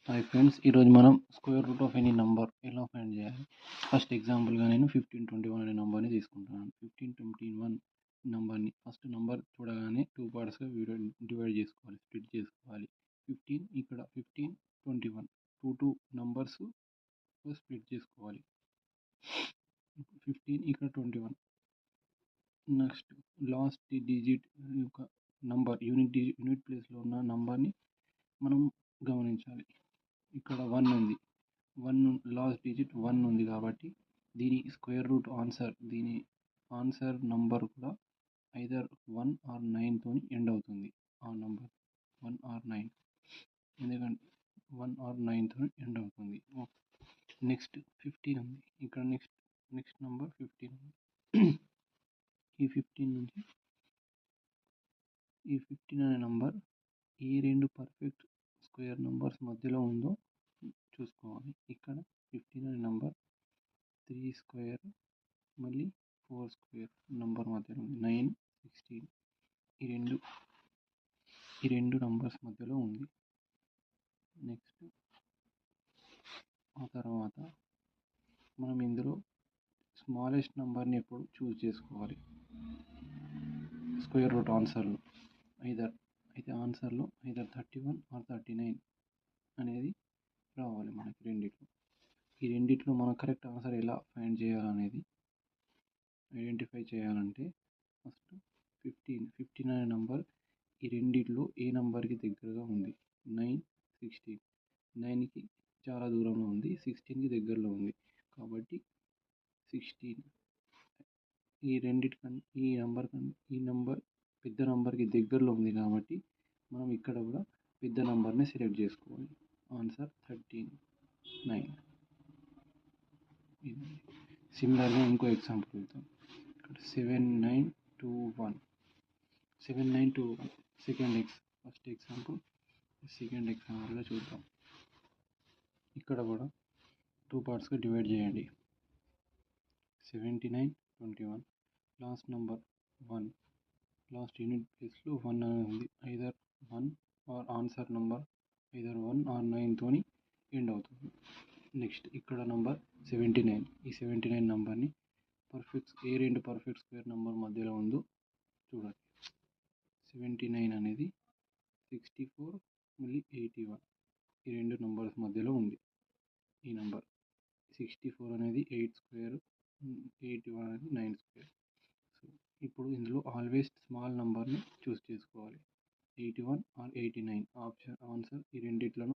Hi friends, ఈరోజు మనం square root of any number ఎలా ఫైండ్ చేయాలి. ఫస్ట్ ఎగ్జాంపుల్గా నేను 1521 అనే నెంబర్ని తీసుకుంటున్నాను. 1521 నెంబర్ని ఫస్ట్ నెంబర్ చూడగానే టూ పార్ట్స్గా డివైడ్ చేసుకోవాలి, స్ప్లిట్ చేసుకోవాలి. 15 ఇక్కడ 1521 టూ నంబర్స్ స్ప్లిట్ చేసుకోవాలి. 15 ఇక్కడ 21. నెక్స్ట్ లాస్ట్ డిజిట్ యొక్క నంబర్ యూనిట్ ప్లేస్లో ఉన్న నంబర్ని మనం గమనించాలి. ఇక్కడ 1 ఉంది, 1 లాస్ట్ డిజిట్ 1 ఉంది కాబట్టి దీని స్క్వేర్ రూట్ దీని ఆన్సర్ నంబర్ కూడా ఐదర్ 1 ఆర్ 9తో ఎండ్ అవుతుంది. ఆ నంబర్ 1 ఆర్ 9, ఎందుకంటే 1 ఆర్ 9తో ఎండ్ అవుతుంది. నెక్స్ట్ 15 ఉంది, ఇక్కడ నెక్స్ట్ నంబర్ 15 ఉంది. ఈ 15 నుంచి ఈ 15 అనే నంబర్ ఏ రెండు పర్ఫెక్ట్ స్క్వేర్ నంబర్స్ మధ్యలో ఉందో చూసుకోవాలి. ఇక్కడ 15 అనే నంబర్ 3 స్క్వేర్ మళ్ళీ 4 స్క్వేర్ నంబర్ మధ్యలో ఉంది. 9, 16 ఈ రెండు నంబర్స్ మధ్యలో ఉంది. నెక్స్ట్ ఆ తర్వాత మనం ఇందులో స్మాలెస్ట్ నంబర్ని ఎప్పుడు చూస్ చేసుకోవాలి. స్క్వేర్ రూట్ ఆన్సర్లో అయితే ఆన్సర్లో 31 ఆర్ 39 అనేది రావాలి మనకి రెండిట్లో. ఈ రెండిట్లో మనం కరెక్ట్ ఆన్సర్ ఎలా ఫైండ్ చేయాలనేది ఐడెంటిఫై చేయాలంటే ఫస్ట్ 15 అనే నంబర్ ఈ రెండిట్లో ఏ నంబర్కి దగ్గరగా ఉంది. 9, 16. 9కి చాలా దూరంలో ఉంది, 16కి దగ్గరలో ఉంది. కాబట్టి 16 ఈ నంబర్ పెద్ద నంబర్కి దగ్గరలో ఉంది కాబట్టి మనం ఇక్కడ కూడా పెద్ద నంబర్ని సెలెక్ట్ చేసుకోవాలి. ఆన్సర్ 39. సిమిలర్గా ఇంకో ఎగ్జాంపుల్ వెళ్తాం. ఇక్కడ 7921 ఫస్ట్ ఎగ్జాంపుల్ సెకండ్ ఎగ్జాంపుల్గా చూద్దాం. ఇక్కడ కూడా టూ పార్ట్స్గా డివైడ్ చేయండి. 79, 21 లాస్ట్ నంబర్ 1, లాస్ట్ యూనిట్ ప్లేస్లో 1 అనేది ఉంది. Either 1 or answer number either 1 or 9తో ఎండ్ అవుతుంది. నెక్స్ట్ ఇక్కడ నంబర్ 79. ఈ 79 నంబర్ని ఏ రెండు పర్ఫెక్ట్ స్క్వేర్ నంబర్ మధ్యలో ఉందో చూడాలి. 79 అనేది 64 మళ్ళీ 81 ఈ రెండు నంబర్స్ మధ్యలో ఉంది. ఈ నంబర్ 64 అనేది 8 స్క్వేర్, 81 అనేది 9 స్క్వేర్. సో ఇప్పుడు ఇందులో ఆల్వేస్ స్మాల్ నంబర్ని చూస్ చేసుకోవాలి. 81 ఆర్ 89 ఆన్సర్ ఈ రెండిట్లను